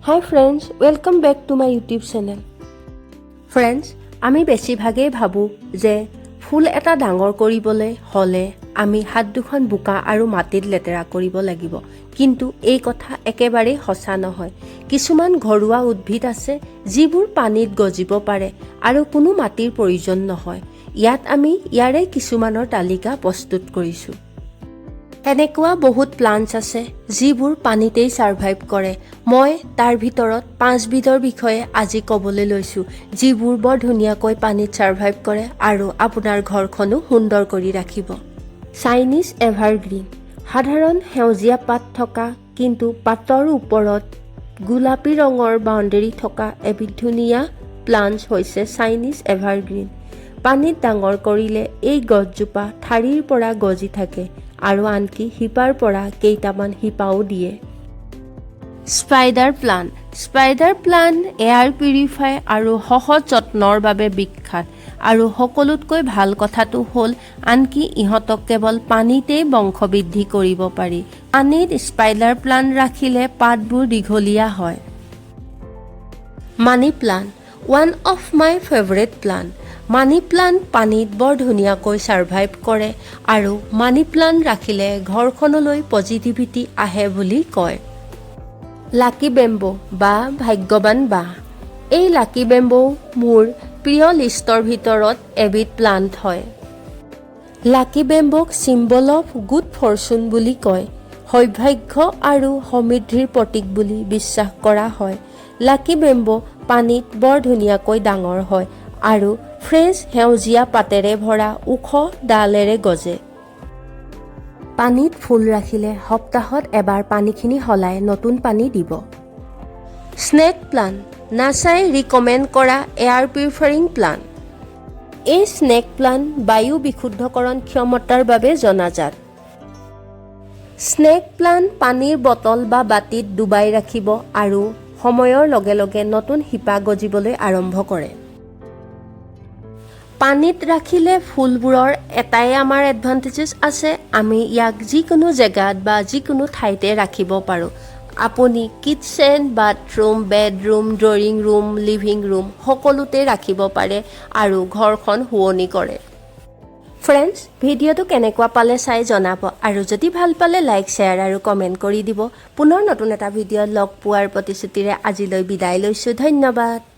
Hi friends, welcome back to my YouTube channel. Friends, আমি বেছিভাগেই ভাবো যে ফুল এটা ডাঙৰ কৰিবলৈ হলে আমি হাত দুখন বোকা আৰু মাটিত লেতেৰা কৰিব লাগিব। কিন্তু এই কথা একেবাৰে সঁচা নহয়। কিছুমান ঘৰুৱা উদ্ভিদ আছে যিবোৰ পানীত গজিব পাৰে আৰু কোনো মাটিৰ প্ৰয়োজন নহয়। ইয়াত আমি ইয়াৰে কিছুমানৰ তালিকা প্ৰস্তুত কৰিছো। এনেকুৱা বহুত প্লান্টছ আছে যিবোৰ পানীতেই সাৰ্ভাইভ কৰে। মই তাৰ ভিতৰত 5 বিধৰ বিষয়ে আজি ক'বলৈ লৈছো যিবোৰ বৰ ধুনীয়াকৈ পানীত সাৰ্ভাইভ কৰে আৰু আপোনাৰ ঘৰখনো সুন্দৰ কৰি ৰাখিব। চাইনিজ এভাৰগ্ৰীন, সাধাৰণ সেউজীয়া পাত থকা কিন্তু পাতৰ ওপৰত গোলাপী ৰঙৰ বাউণ্ডেৰী থকা এবিধ ধুনীয়া প্লান্টছ হৈছে চাইনিজ এভাৰগ্ৰীন। পানীত ডাঙৰ কৰিলে এই গছজোপা ঠাৰিৰ পৰা গজি থাকে আৰু আনকি শিপাৰ পৰা কেইটামান শিপাও দিয়ে। Spider plant, spider plant air purify আৰু সহজ যত্নৰ বাবে বিখ্যাত আৰু সকলোতকৈ ভাল কথাটো হ'ল আনকি ইহঁতক কেৱল পানীতেই বংশবৃদ্ধি কৰিব পাৰি। পানীত স্পাইডাৰ প্লান্ট ৰাখিলে পাতবোৰ দীঘলীয়া হয়। Money plant, one of my favourite plant. Money plant পানীত বৰ ধুনীয়াকৈ সাৰ্ভাইভ কৰে আৰু মানি প্লান্ট ৰাখিলে ঘৰখনলৈ পজিটিভিটি আহে বুলি কয়। লাকি বেম্বো বা ভাগ্যৱান বাঁহ, এই লাকি বেম্বো মোৰ প্ৰিয় লিষ্টৰ ভিতৰত এবিধ প্লান্ট হয়। লাকি বেম্বোক চিম্বল অফ গুড ফৰচুন বুলি কয়। সৌভাগ্য আৰু সমৃদ্ধিৰ প্ৰতীক বুলি বিশ্বাস কৰা হয়। লাকি বেম্বো পানীত বৰ ধুনীয়াকৈ ডাঙৰ হয় আৰু ফ্ৰেছ সেউজীয়া পাতেৰে ভৰা ওখ ডালেৰে গজে। পানীত ফুল ৰাখিলে সপ্তাহত এবাৰ পানীখিনি সলাই নতুন পানী দিব। স্নেক প্লান্ট, নাছাই ৰিকমেণ্ড কৰা এয়াৰ পিউৰিফাইং প্লান্ট। এই স্নেক প্লান্ট বায়ু বিশুদ্ধকৰণ ক্ষমতাৰ বাবে জনাজাত। স্নেক প্লান্ট পানীৰ বটল বা বাটিত ডুবাই ৰাখিব আৰু সময়ৰ লগে লগে নতুন শিপা গজিবলৈ আৰম্ভ কৰে। পানীত ৰাখিলে ফুলবোৰৰ এটাই আমাৰ এডভান্টেজেছ আছে, আমি ইয়াক যিকোনো জেগাত বা যিকোনো ঠাইতে ৰাখিব পাৰোঁ। আপুনি kitchen, bathroom, bedroom, drawing room, living room সকলোতে ৰাখিব পাৰে আৰু ঘৰখন শুৱনি কৰে। ফ্ৰেণ্ডছ, ভিডিঅ'টো কেনেকুৱা পালে চাই জনাব আৰু যদি ভাল পালে লাইক, শ্বেয়াৰ আৰু কমেণ্ট কৰি দিব। পুনৰ নতুন এটা ভিডিঅ'ত লগ পোৱাৰ প্ৰতিশ্ৰুতিৰে আজিলৈ বিদায় লৈছোঁ। ধন্যবাদ।